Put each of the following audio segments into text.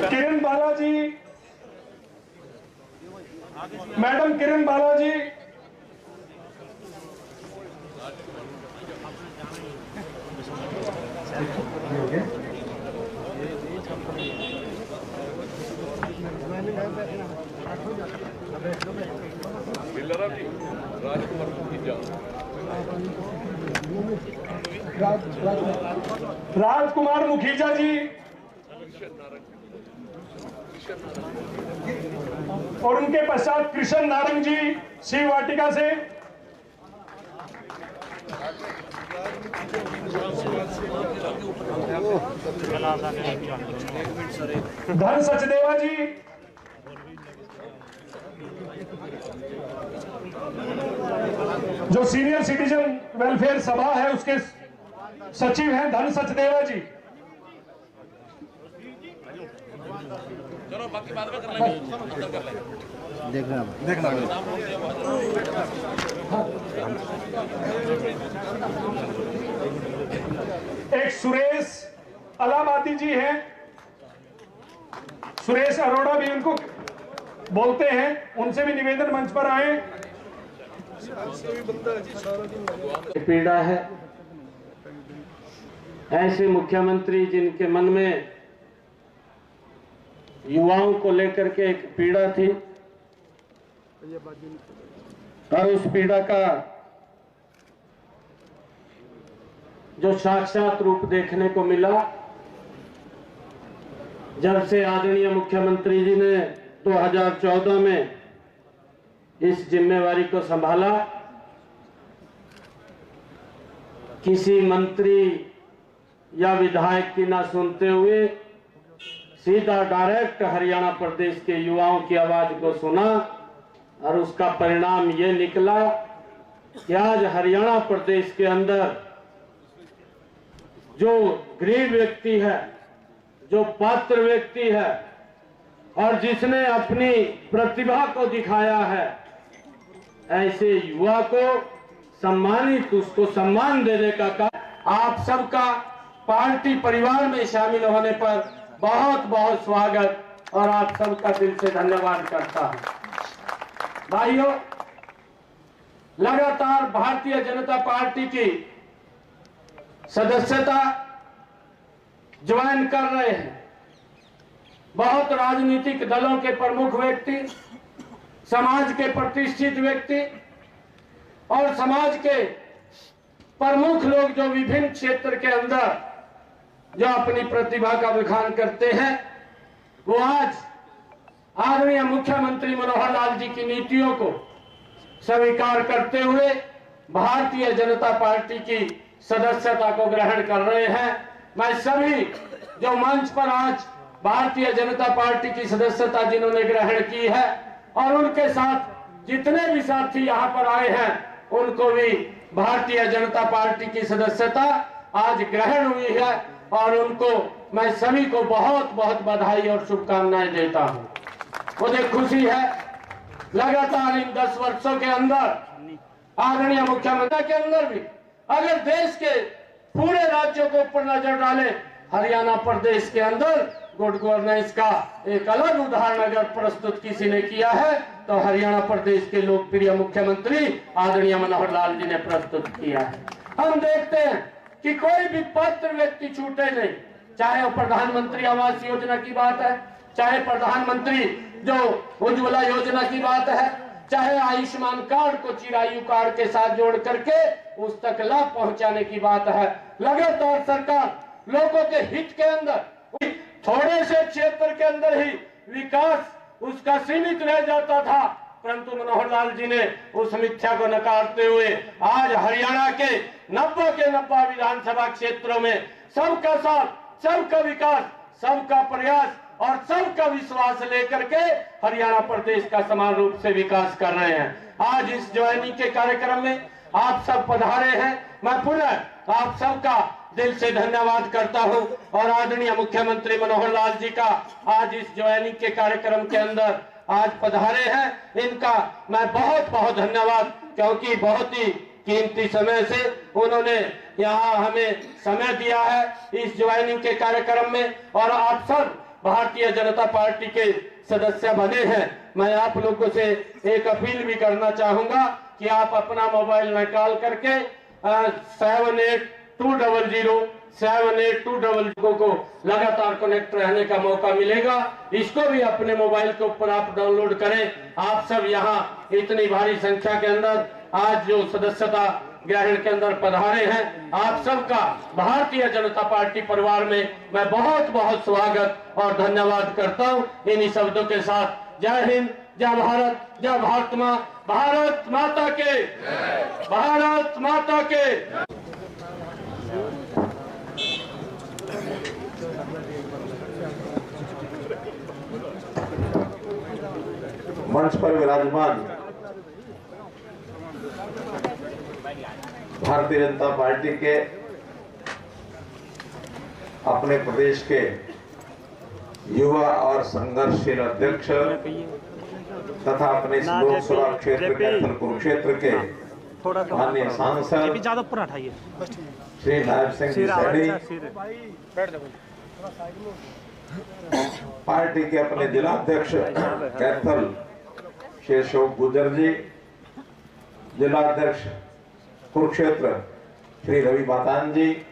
किरण Balaji, madam किरण बालाजी, राजकुमार मुखीजा जी और उनके पश्चात कृष्ण नारंग जी शिव वाटिका से, धन सचदेवा जी, जो सीनियर सिटीजन वेलफेयर सभा है उसके सचिव हैं, धन सचदेवा जी। चलो बाकी बाद में कर लेंगे, देखना एक सुरेश अलाहाबादी जी हैं, सुरेश अरोड़ा भी उनको बोलते हैं, उनसे भी निवेदन मंच पर आए। पीड़ा है ऐसे मुख्यमंत्री जिनके मन में युवाओं को लेकर के एक पीड़ा थी और उस पीड़ा का जो साक्षात रूप देखने को मिला जब से आदरणीय मुख्यमंत्री जी ने 2014 में इस जिम्मेवारी को संभाला। किसी मंत्री या विधायक की ना सुनते हुए सीधा डायरेक्ट हरियाणा प्रदेश के युवाओं की आवाज को सुना और उसका परिणाम ये निकला कि आज हरियाणा प्रदेश के अंदर जो गरीब व्यक्ति है, जो पात्र व्यक्ति है और जिसने अपनी प्रतिभा को दिखाया है, ऐसे युवा को सम्मानित, उसको सम्मान देने का काम। आप सबका पार्टी परिवार में शामिल होने पर बहुत बहुत स्वागत और आप सबका दिल से धन्यवाद करता हूं। भाइयों, लगातार भारतीय जनता पार्टी की सदस्यता ज्वाइन कर रहे हैं बहुत राजनीतिक दलों के प्रमुख व्यक्ति, समाज के प्रतिष्ठित व्यक्ति और समाज के प्रमुख लोग जो विभिन्न क्षेत्र के अंदर जो अपनी प्रतिभा का विखान करते हैं, वो आज आदरणीय मुख्यमंत्री मनोहर लाल जी की नीतियों को स्वीकार करते हुए भारतीय जनता पार्टी की सदस्यता को ग्रहण कर रहे हैं। मैं सभी जो मंच पर आज भारतीय जनता पार्टी की सदस्यता जिन्होंने ग्रहण की है और उनके साथ जितने भी साथी यहाँ पर आए हैं उनको भी भारतीय जनता पार्टी की सदस्यता आज ग्रहण हुई है और उनको मैं सभी को बहुत बहुत बधाई और शुभकामनाएं देता हूं। मुझे खुशी है लगातार इन 10 वर्षों के अंदर आदरणीय मुख्यमंत्री के अंदर भी अगर देश के पूरे राज्यों को ऊपर नजर डाले, हरियाणा प्रदेश के अंदर गुड गवर्नेंस का एक अलग उदाहरण अगर प्रस्तुत किसी ने किया है तो हरियाणा प्रदेश के लोकप्रिय मुख्यमंत्री आदरणीय मनोहर लाल जी ने प्रस्तुत किया है। हम देखते हैं कि कोई भी पात्र व्यक्ति छूटे नहीं, चाहे वो प्रधानमंत्री आवास योजना की बात है, चाहे प्रधानमंत्री जो उज्ज्वला योजना की बात है, चाहे आयुष्मान कार्ड को चिरायु कार्ड के साथ जोड़ करके उस तक लाभ पहुंचाने की बात है। लगातार सरकार लोगों के हित के अंदर थोड़े से क्षेत्र के अंदर ही विकास उसका सीमित रह जाता था, परंतु मनोहर लाल जी ने उस मिथ्या को नकारते हुए आज हरियाणा के 90 के 90 विधानसभा क्षेत्रों में सबका साथ, सबका विकास, सबका प्रयास और सबका विश्वास लेकर के हरियाणा प्रदेश का समान रूप से विकास कर रहे हैं। आज इस ज्वाइनिंग के कार्यक्रम में आप सब पधारे हैं, मैं पुनः आप सबका दिल से धन्यवाद करता हूं और आदरणीय मुख्यमंत्री मनोहर लाल जी का आज इस ज्वाइनिंग के कार्यक्रम के अंदर आज पधारे हैं, इनका मैं बहुत बहुत धन्यवाद, क्योंकि बहुत ही कीमती समय से उन्होंने यहाँ हमें समय दिया है इस ज्वाइनिंग के कार्यक्रम में। और आप सब भारतीय जनता पार्टी के सदस्य बने हैं। मैं आप लोगों से एक अपील भी करना चाहूंगा कि आप अपना मोबाइल निकाल करके 78200 को लगातार कनेक्ट रहने का मौका मिलेगा। इसको भी अपने मोबाइल के ऊपर आप डाउनलोड करें। आप सब यहाँ इतनी भारी संख्या के अंदर आज जो सदस्यता ग्रहण के अंदर पधारे हैं, आप सबका भारतीय जनता पार्टी परिवार में मैं बहुत बहुत स्वागत और धन्यवाद करता हूँ। इन्हीं शब्दों के साथ जय हिंद, जय भारत, जय भारत माँ, भारत माता के, भारत माता के। मंच पर विराजमान भारतीय जनता पार्टी के अपने प्रदेश के युवा और संघर्षशील अध्यक्ष तथा अपने लोकसभा क्षेत्र कैथल कुरुक्षेत्र के माननीय सांसद श्री नायब सिंह जी सैनी, पार्टी के अपने जिलाध्यक्ष कैथल श्री अशोक गुर्जर जी, जिलाध्यक्ष कुरुक्षेत्र श्री रवि बातान जी,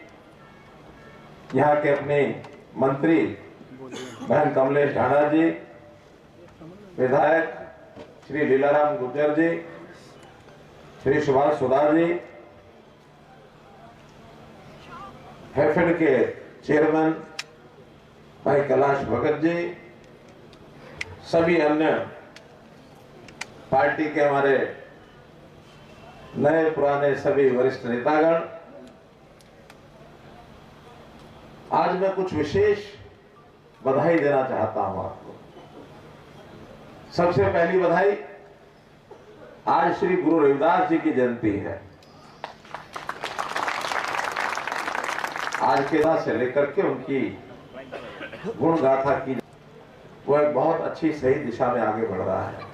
यहाँ के अपने मंत्री बहन कमलेश ढाणा जी, विधायक श्री लीलाराम गुर्जर जी, श्री सुभाष सुधा जी, हैफेड के चेयरमैन भाई कैलाश भगत जी, सभी अन्य पार्टी के हमारे नए पुराने सभी वरिष्ठ नेतागण, आज मैं कुछ विशेष बधाई देना चाहता हूं आपको। सबसे पहली बधाई, आज श्री गुरु रविदास जी की जयंती है। आज के दिन से लेकर के उनकी गुण गाथा की, वो एक बहुत अच्छी सही दिशा में आगे बढ़ रहा है।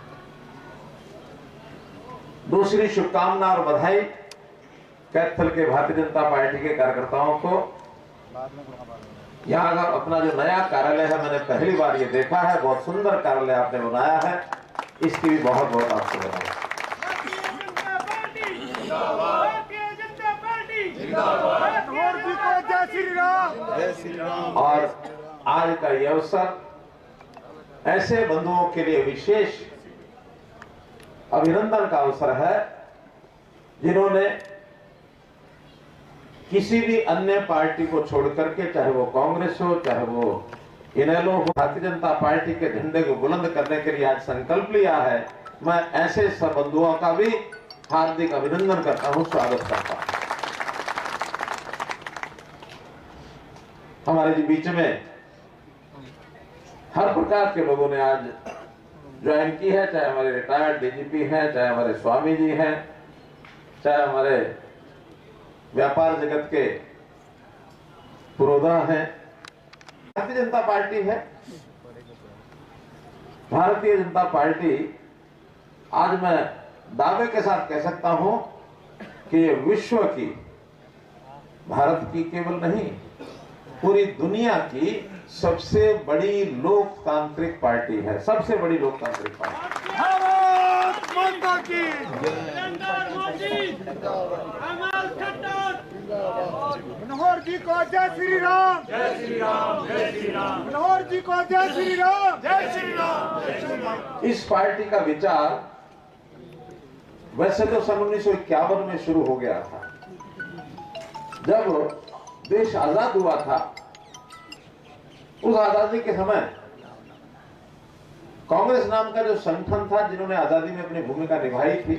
दूसरी शुभकामना और बधाई कैथल के भारतीय जनता पार्टी के कार्यकर्ताओं को। यहाँ का अपना जो नया कार्यालय है, मैंने पहली बार ये देखा है, बहुत सुंदर कार्यालय आपने बनाया है, इसकी भी बहुत बहुत आपको बधाई। और आज का ये अवसर ऐसे बंधुओं के लिए विशेष अभिनंदन का अवसर है जिन्होंने किसी भी अन्य पार्टी को छोड़ करके, चाहे वो कांग्रेस हो, चाहे वो इनेलो हो, भारतीय जनता पार्टी के झंडे को बुलंद करने के लिए आज संकल्प लिया है। मैं ऐसे सब बंधुओं का भी हार्दिक अभिनंदन करता हूं, स्वागत करता हूं। हमारे बीच में हर प्रकार के लोगों ने आज ज्वाइन की है, चाहे हमारे रिटायर्ड डीजीपी हैं, चाहे हमारे स्वामी जी हैं, चाहे हमारे व्यापार जगत के पुरोधा हैं। भारतीय जनता पार्टी है। भारतीय जनता पार्टी आज मैं दावे के साथ कह सकता हूं कि ये विश्व की, भारत की केवल नहीं, पूरी दुनिया की सबसे बड़ी लोकतांत्रिक पार्टी है, सबसे बड़ी लोकतांत्रिक पार्टी। भारत माता की मनोहर जी को जय श्री राम, जय श्री राम, जय श्री राम, मनोहर जी को जय श्री राम, जय श्री राम, जय श्री राम। इस पार्टी का विचार वैसे तो सन 1951 में शुरू हो गया था, जब देश आजाद हुआ था। उस आजादी के समय कांग्रेस नाम का जो संगठन था, जिन्होंने आजादी में अपनी भूमिका निभाई थी,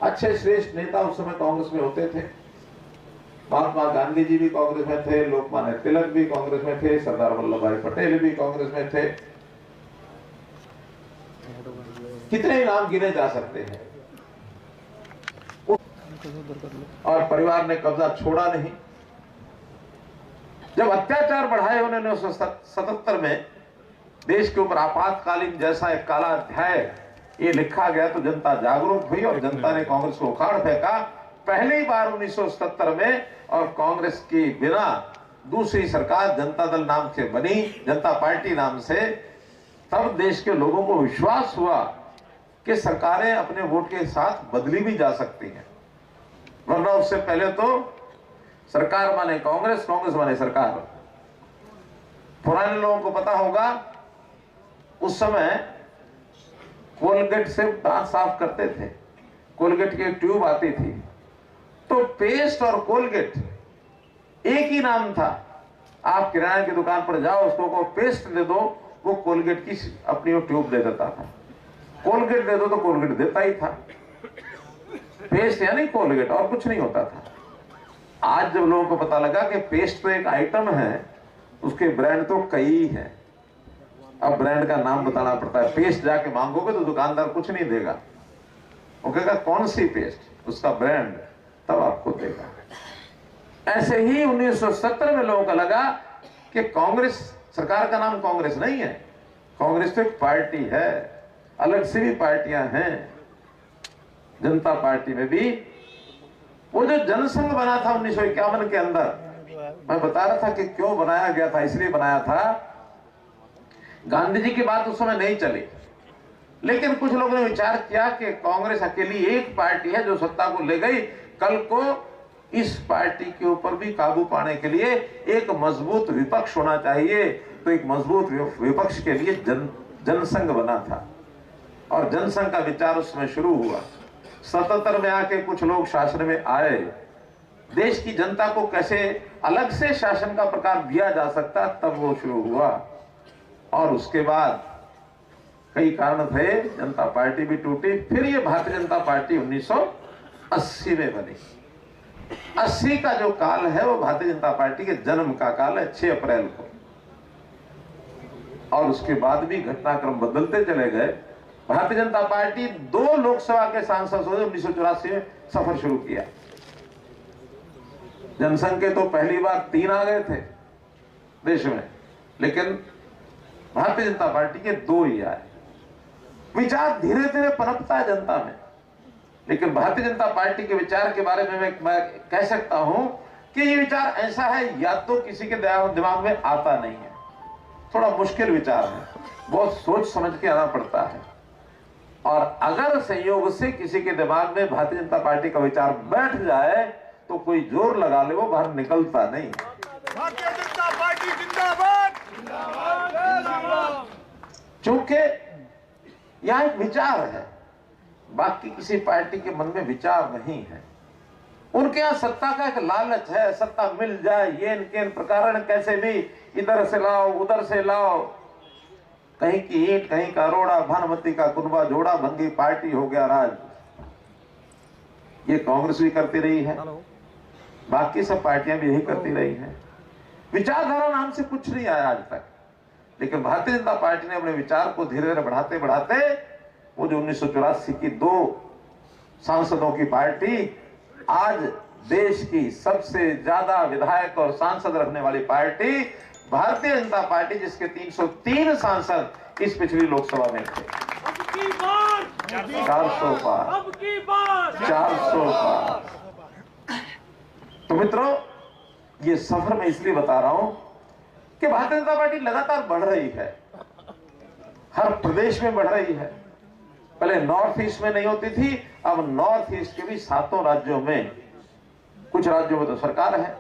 अच्छे श्रेष्ठ नेता उस समय कांग्रेस में होते थे। महात्मा गांधी जी भी कांग्रेस में थे, लोकमान्य तिलक भी कांग्रेस में थे, सरदार वल्लभ भाई पटेल भी कांग्रेस में थे, कितने ही नाम गिने जा सकते हैं। और परिवार ने कब्जा छोड़ा नहीं। जब अत्याचार बढ़ाए उन्होंने 1977 में देश के ऊपर आपातकालीन जैसा एक काला अध्याय ये लिखा गया, तो जनता जागरूक हुई और जनता ने कांग्रेस को उखाड़ फेंका पहली बार 1977 में और कांग्रेस की बिना दूसरी सरकार जनता दल नाम से बनी, जनता पार्टी नाम से, तब देश के लोगों को विश्वास हुआ कि सरकारें अपने वोट के साथ बदली भी जा सकती हैं। वरना उससे पहले तो सरकार माने कांग्रेस, कांग्रेस माने सरकार। पुराने लोगों को पता होगा उस समय कोलगेट से दांत साफ करते थे, कोलगेट की एक ट्यूब आती थी, तो पेस्ट और कोलगेट एक ही नाम था। आप किराने की दुकान पर जाओ, उसको पेस्ट दे दो, वो कोलगेट की अपनी वो ट्यूब दे देता था। कोलगेट दे दो तो कोलगेट देता ही था। पेस्ट यानी कोलगेट, और कुछ नहीं होता था। आज जब लोगों को पता लगा कि पेस्ट तो एक आइटम है, उसके ब्रांड तो कई हैं, अब ब्रांड का नाम बताना पड़ता है। पेस्ट जाके मांगोगे तो दुकानदार कुछ नहीं देगा, वो कहेगा कौन सी पेस्ट, उसका ब्रांड, तब आपको देगा। ऐसे ही 1970 में लोगों को लगा कि कांग्रेस सरकार का नाम कांग्रेस नहीं है, कांग्रेस तो एक पार्टी है, अलग से भी पार्टियां हैं। जनता पार्टी में भी वो जो जनसंघ बना था 1951 के अंदर, मैं बता रहा था कि क्यों बनाया गया था। इसलिए बनाया था, गांधी जी की बात उस समय नहीं चली, लेकिन कुछ लोगों ने विचार किया कि कांग्रेस अकेली एक पार्टी है जो सत्ता को ले गई, कल को इस पार्टी के ऊपर भी काबू पाने के लिए एक मजबूत विपक्ष होना चाहिए। तो एक मजबूत विपक्ष के लिए जनसंघ बना था, और जनसंघ का विचार उसमें शुरू हुआ। 77 में आके कुछ लोग शासन में आए, देश की जनता को कैसे अलग से शासन का प्रकार दिया जा सकता, तब वो शुरू हुआ। और उसके बाद कई कारण थे, जनता पार्टी भी टूटी, फिर ये भारतीय जनता पार्टी 1980 में बनी। 80 का जो काल है वो भारतीय जनता पार्टी के जन्म का काल है, 6 अप्रैल को। और उसके बाद भी घटनाक्रम बदलते चले गए। भारतीय जनता पार्टी 2 लोकसभा के सांसद से 1984 में सफर शुरू किया। जनसंघ के तो पहली बार 3 आ गए थे देश में, लेकिन भारतीय जनता पार्टी के 2 ही आए। विचार धीरे धीरे पनपता है जनता में, लेकिन भारतीय जनता पार्टी के विचार के बारे में मैं कह सकता हूं कि ये विचार ऐसा है, या तो किसी के दिमाग में आता नहीं है, थोड़ा मुश्किल विचार है, बहुत सोच समझ के आना पड़ता है। और अगर संयोग से किसी के दिमाग में भारतीय जनता पार्टी का विचार बैठ जाए तो कोई जोर लगा ले, वो बाहर निकलता नहीं। भारतीय जनता पार्टी जिंदाबाद। चूंकि यह एक विचार है, बाकी किसी पार्टी के मन में विचार नहीं है। उनके यहां सत्ता का एक लालच है, सत्ता मिल जाए, ये इनके प्रकार कैसे भी इधर से लाओ उधर से लाओ, कहीं की ईंट कहीं का रोड़ा, भानुमती का कुनबा जोड़ा, भंगी पार्टी हो गया राज। ये कांग्रेस भी करती रही है, बाकी सब पार्टियां भी यही करती रही हैं। विचारधारा नाम से कुछ नहीं आया आज तक, लेकिन भारतीय जनता पार्टी ने अपने विचार को धीरे धीरे बढ़ाते बढ़ाते वो जो 1984 की 2 सांसदों की पार्टी, आज देश की सबसे ज्यादा विधायक और सांसद रखने वाली पार्टी भारतीय जनता पार्टी, जिसके 303 सांसद इस पिछली लोकसभा में थे। 400 पार, 400 पार। तो मित्रों, ये सफर मैं इसलिए बता रहा हूं कि भारतीय जनता पार्टी लगातार बढ़ रही है, हर प्रदेश में बढ़ रही है। पहले नॉर्थ ईस्ट में नहीं होती थी, अब नॉर्थ ईस्ट के भी 7 राज्यों में, कुछ राज्यों में तो सरकार है,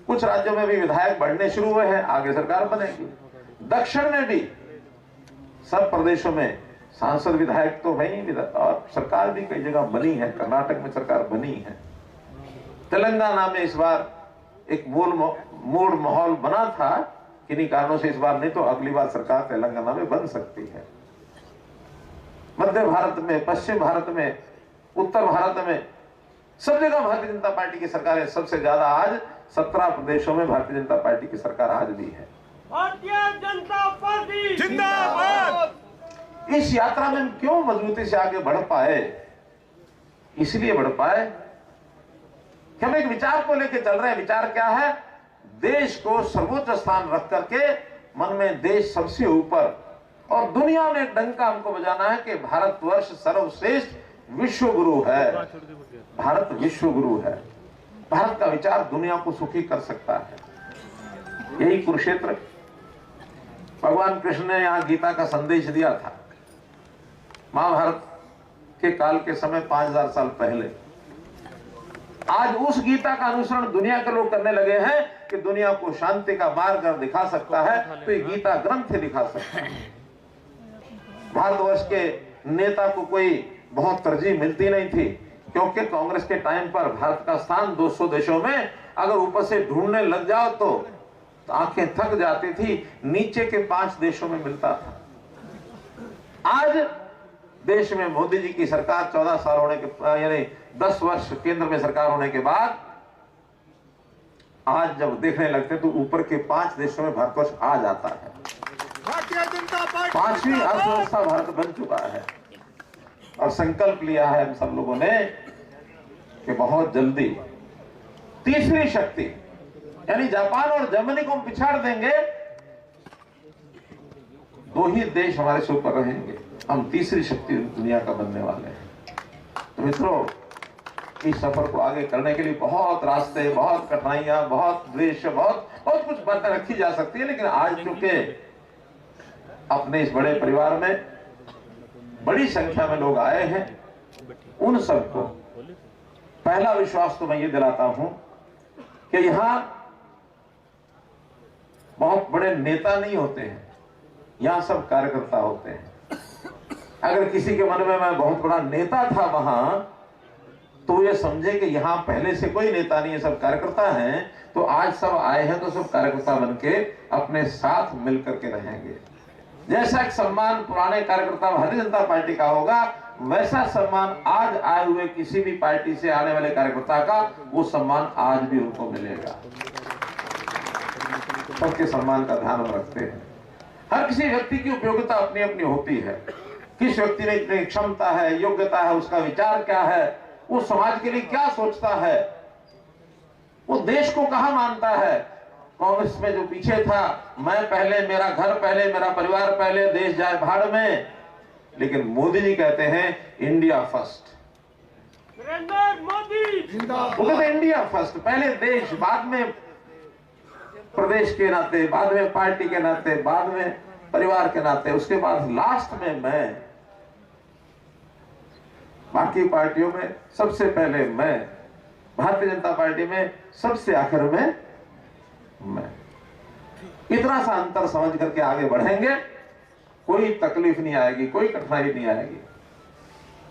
कुछ राज्यों में भी विधायक बढ़ने शुरू हुए हैं, आगे सरकार बनेगी। दक्षिण में भी सब प्रदेशों में सांसद विधायक तो है ही, और सरकार भी कई जगह बनी है। कर्नाटक में सरकार बनी है, तेलंगाना में इस बार एक मूड माहौल बना था, किन्हीं कारणों से इस बार नहीं, तो अगली बार सरकार तेलंगाना में बन सकती है। मध्य भारत में, पश्चिम भारत में, उत्तर भारत में, सब जगह भारतीय जनता पार्टी की सरकार है। सबसे ज्यादा आज 17 प्रदेशों में भारतीय जनता पार्टी की सरकार आज भी है। भारतीय जनता पार्टी जिंदाबाद। इस यात्रा में हम क्यों मजबूती से आगे बढ़ पाए? इसलिए बढ़ पाए कि हम एक विचार को लेकर चल रहे हैं। विचार क्या है? देश को सर्वोच्च स्थान रख करके मन में देश सबसे ऊपर, और दुनिया में एक डंका हमको बजाना है कि भारतवर्ष सर्वश्रेष्ठ विश्व गुरु है, भारत विश्व गुरु है। भारत का विचार दुनिया को सुखी कर सकता है। यही कुरुक्षेत्र भगवान कृष्ण ने यहाँ गीता का संदेश दिया था। महाभारत के काल के समय 5000 साल पहले। आज उस गीता का अनुसरण दुनिया के लोग करने लगे हैं कि दुनिया को शांति का मार्ग दिखा सकता है, तो ये गीता ग्रंथ दिखा सकता है। भारतवर्ष के नेता को कोई बहुत तरजीह मिलती नहीं थी, क्योंकि कांग्रेस के टाइम पर भारत का स्थान 200 देशों में अगर ऊपर से ढूंढने लग जाओ तो आंखें थक जाती थी, नीचे के 5 देशों में मिलता था। आज देश में मोदी जी की सरकार 14 साल होने के यानी 10 वर्ष केंद्र में सरकार होने के बाद आज जब देखने लगते तो ऊपर के 5 देशों में भारतवर्ष आ जाता है। भारतीय जनता पार्टी 5वीं अर्थव्यवस्था भारत बन चुका है और संकल्प लिया है हम सब लोगों ने कि बहुत जल्दी तीसरी शक्ति यानी जापान और जर्मनी को हम पिछाड़ देंगे, 2 ही देश हमारे से ऊपर रहेंगे, हम तीसरी शक्ति दुनिया का बनने वाले हैं। तो मित्रों, इस सफर को आगे करने के लिए बहुत रास्ते, बहुत कठिनाइयां, बहुत द्वेष, बहुत कुछ बातें रखी जा सकती है, लेकिन आज चूंकि अपने इस बड़े परिवार में बड़ी संख्या में लोग आए हैं, उन सबको पहला विश्वास तो मैं ये दिलाता हूं कि यहां बहुत बड़े नेता नहीं होते हैं, यहां सब कार्यकर्ता होते हैं। अगर किसी के मन में मैं बहुत बड़ा नेता था वहां, तो ये समझे कि यहां पहले से कोई नेता नहीं है, सब कार्यकर्ता हैं। तो आज सब आए हैं तो सब कार्यकर्ता बनके अपने साथ मिलकर के रहेंगे। जैसा एक सम्मान पुराने कार्यकर्ता भारतीय जनता पार्टी का होगा, वैसा सम्मान आज आए हुए किसी भी पार्टी से आने वाले कार्यकर्ता का, वो सम्मान आज भी उनको मिलेगा। सबके सम्मान का ध्यान हम रखते हैं। हर किसी व्यक्ति की उपयोगिता अपनी अपनी होती है। किस व्यक्ति में इतनी क्षमता है, योग्यता है, उसका विचार क्या है, वो समाज के लिए क्या सोचता है, वो देश को कहां मानता है। कांग्रेस में जो पीछे था, मैं पहले, मेरा घर पहले, मेरा परिवार पहले, देश जाए भाड़ में, लेकिन मोदी जी कहते हैं इंडिया फर्स्ट। नरेंद्र मोदी जिंदाबाद। वो कहते इंडिया फर्स्ट, पहले देश, बाद में प्रदेश के नाते, बाद में पार्टी के नाते, बाद में परिवार के नाते, उसके बाद लास्ट में मैं। बाकी पार्टियों में सबसे पहले मैं, भारतीय जनता पार्टी में सबसे आखिर में मैं। इतना सा अंतर समझ करके आगे बढ़ेंगे, कोई तकलीफ नहीं आएगी, कोई कठिनाई नहीं आएगी।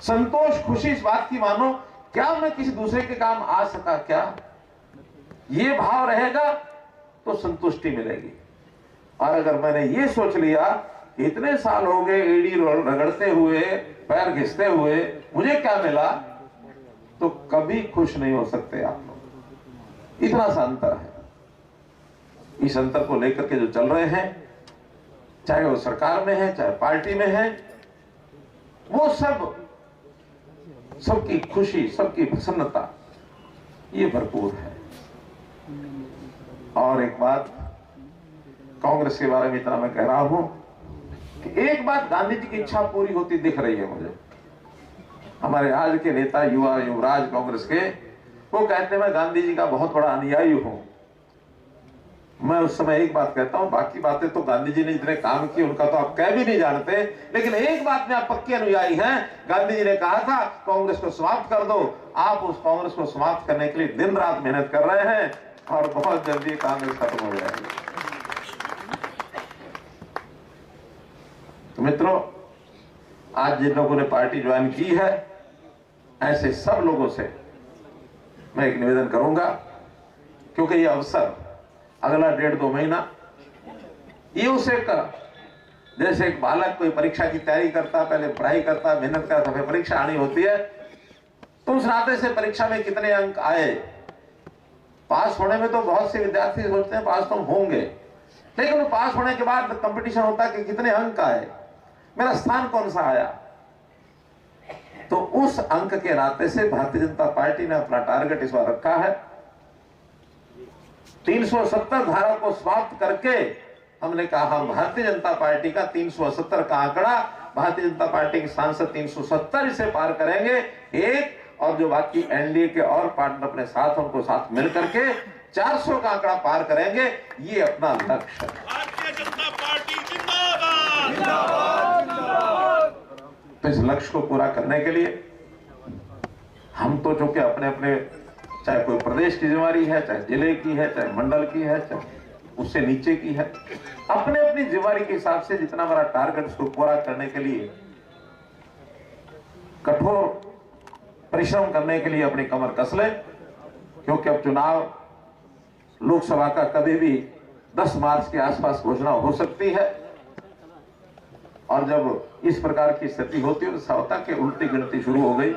संतोष, खुशी इस बात की मानो, क्या मैं किसी दूसरे के काम आ सका क्या, ये भाव रहेगा तो संतुष्टि मिलेगी। और अगर मैंने ये सोच लिया कि इतने साल हो गए एड़ी रगड़ते हुए, पैर घिसते हुए, मुझे क्या मिला, तो कभी खुश नहीं हो सकते आप लोग। इतना सा अंतर है। इस अंतर को लेकर के जो चल रहे हैं, चाहे वो सरकार में है, चाहे पार्टी में है, वो सबकी खुशी, सबकी प्रसन्नता ये भरपूर है। और एक बात कांग्रेस के बारे में इतना मैं कह रहा हूं कि एक बात गांधी जी की इच्छा पूरी होती दिख रही है मुझे। हमारे आज के नेता, युवा युवराज कांग्रेस के, वो कहते हैं मैं गांधी जी का बहुत बड़ा अनुयायी हूं। मैं उस समय एक बात कहता हूं, बाकी बातें तो गांधी जी ने जितने काम किए उनका तो आप कह भी नहीं जानते, लेकिन एक बात में आप पक्के अनुयायी हैं। गांधी जी ने कहा था कांग्रेस को समाप्त कर दो। आप उस कांग्रेस को समाप्त करने के लिए दिन रात मेहनत कर रहे हैं और बहुत जल्दी कांग्रेस खत्म हो जाएगी। तो मित्रों, आज जिन लोगों ने पार्टी ज्वाइन की है, ऐसे सब लोगों से मैं एक निवेदन करूंगा, क्योंकि ये अवसर अगला 1.5-2 महीना, ये उसे जैसे एक बालक कोई परीक्षा की तैयारी करता, पहले पढ़ाई करता, मेहनत करता, फिर परीक्षा आनी होती है, तो उस नाते से परीक्षा में कितने अंक आए, पास होने में तो बहुत से विद्यार्थी सोचते हैं पास तो होंगे, लेकिन वो पास होने के बाद कंपटीशन होता है कि कितने अंक आए, मेरा स्थान कौन सा आया। तो उस अंक के नाते से भारतीय जनता पार्टी ने अपना टारगेट इस बार रखा है। 370 धारा को समाप्त करके हमने कहा हम भारतीय जनता पार्टी का 370 का आंकड़ा भारतीय जनता पार्टी के सांसद 370 से पार करेंगे एक, और जो बाकी एनडीए के और पार्टनर अपने साथ उनको साथ मिल करके 400 का आंकड़ा पार करेंगे, ये अपना लक्ष्य है। भारतीय जनता पार्टी जिंदाबाद। तो इस लक्ष्य को पूरा करने के लिए हम तो चूंकि अपने अपने, चाहे कोई प्रदेश की जिम्मेदारी है, चाहे जिले की है, चाहे मंडल की है, चाहे उससे नीचे की है, अपने अपनी जिम्मेदारी के हिसाब से जितना बड़ा टारगेट उसको पूरा करने के लिए कठोर परिश्रम करने के लिए अपनी कमर कस लें, क्योंकि अब चुनाव लोकसभा का कभी भी 10 मार्च के आसपास घोषणा हो सकती है, और जब इस प्रकार की स्थिति होती है तो सत्ता की उल्टी गिनती शुरू हो गई,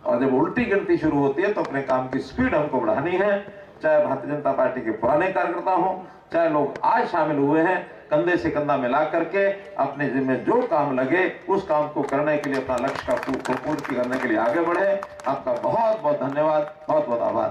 और जब उल्टी गिनती शुरू होती है तो अपने काम की स्पीड हमको बढ़ानी है, चाहे भारतीय जनता पार्टी के पुराने कार्यकर्ता हो, चाहे लोग आज शामिल हुए हैं, कंधे से कंधा मिला करके अपने जिम्मे जो काम लगे उस काम को करने के लिए, अपना लक्ष्य का पूर्ण करने के लिए आगे बढ़े। आपका बहुत बहुत धन्यवाद, बहुत बहुत आभार।